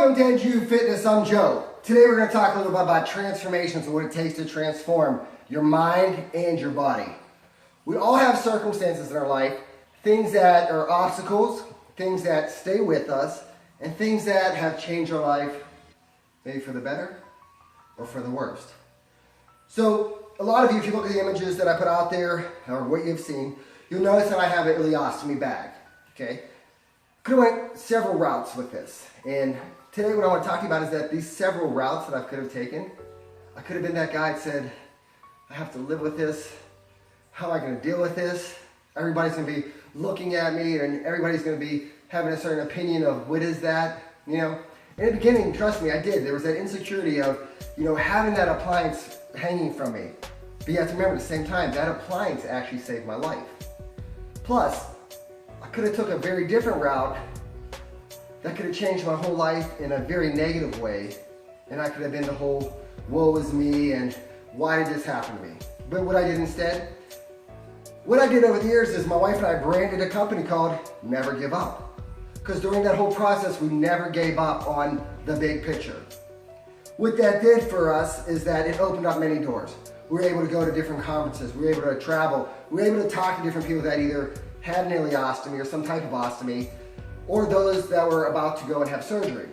Welcome to NGU Fitness, I'm Joe. Today we're going to talk a little bit about transformations and what it takes to transform your mind and your body. We all have circumstances in our life, things that are obstacles, things that stay with us, and things that have changed our life, maybe for the better or for the worst. So a lot of you, if you look at the images that I put out there or what you've seen, you'll notice that I have an ileostomy bag. Okay? Could have went several routes with this, and today what I want to talk about is that these several routes that I could have taken, I could have been that guy that said, I have to live with this. How am I going to deal with this? Everybody's going to be looking at me, and everybody's going to be having a certain opinion of what is that, you know. In the beginning, trust me, I did. There was that insecurity of, having that appliance hanging from me. But you have to remember at the same time, that appliance actually saved my life. Plus, I could have took a very different route that could have changed my whole life in a very negative way, and I could have been the whole woe is me and why did this happen to me? But what I did instead, what I did over the years is my wife and I branded a company called Never Give Up. Because during that whole process, we never gave up on the big picture. What that did for us is that it opened up many doors. We were able to go to different conferences, we were able to travel, we were able to talk to different people that either had an ileostomy or some type of ostomy, or those that were about to go and have surgery.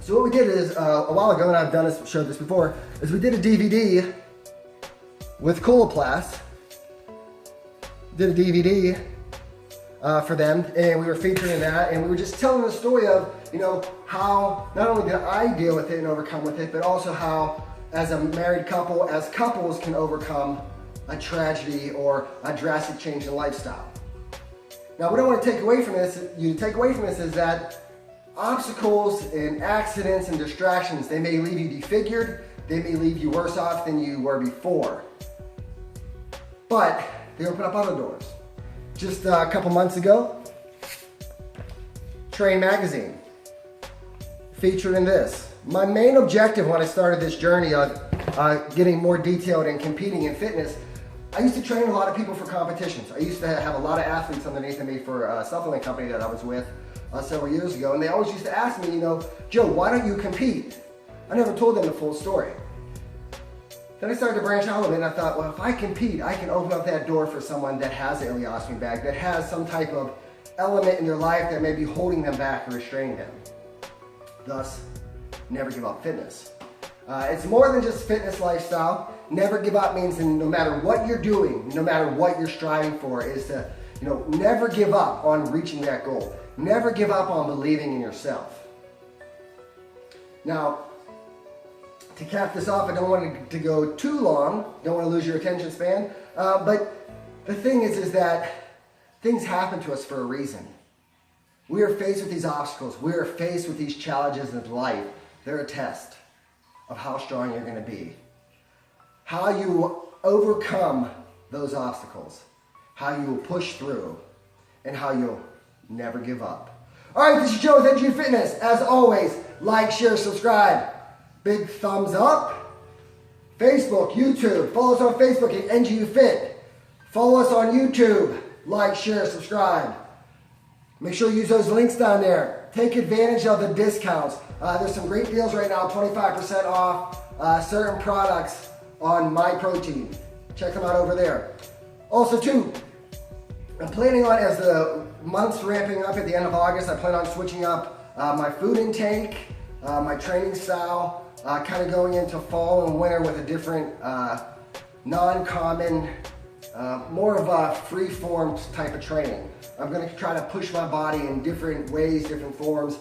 So what we did is, a while ago, and I've showed this before, is we did a DVD with Coloplast, did a DVD for them, and we were featuring that, and we were just telling the story of, how not only did I deal with it and overcome with it, but also how, as a married couple, as couples can overcome a tragedy or a drastic change in lifestyle. Now, what I want to take away from this, is that obstacles and accidents and distractions, they may leave you defigured, they may leave you worse off than you were before. But they open up other doors. Just a couple months ago, Train Magazine featured in this. My main objective when I started this journey of getting more detailed and competing in fitness, I used to train a lot of people for competitions. I used to have a lot of athletes underneath of me for a supplement company that I was with several years ago, and they always used to ask me, Joe, why don't you compete? I never told them the full story. Then I started to branch out a little bit, and I thought, well, if I compete, I can open up that door for someone that has an ileostomy bag, that has some type of element in their life that may be holding them back or restraining them. Thus, Never Give Up Fitness. It's more than just fitness lifestyle. Never give up means no matter what you're doing, no matter what you're striving for, is to never give up on reaching that goal. Never give up on believing in yourself. Now, to cap this off, I don't want it to go too long, don't want to lose your attention span, but the thing is that things happen to us for a reason. We are faced with these obstacles. We are faced with these challenges in life. They're a test of how strong you're going to be, how you overcome those obstacles, how you will push through, and how you'll never give up. All right, this is Joe with NGU Fitness. As always, like, share, subscribe. Big thumbs up. Facebook, YouTube. Follow us on Facebook at NGU Fit. Follow us on YouTube. Like, share, subscribe. Make sure you use those links down there. Take advantage of the discounts. There's some great deals right now, 25% off certain products on My Protein. Check them out over there. Also too, I'm planning on, as the month's ramping up at the end of August, I plan on switching up my food intake, my training style, kind of going into fall and winter with a different, non-common, more of a free-form type of training. I'm going to try to push my body in different ways, different forms.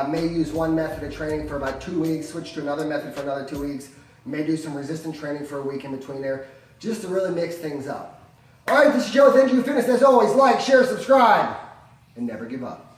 May use one method of training for about 2 weeks, switch to another method for another 2 weeks. May do some resistance training for a week in between there, just to really mix things up. All right, this is Joe with NGU Fitness. As always, like, share, subscribe, and never give up.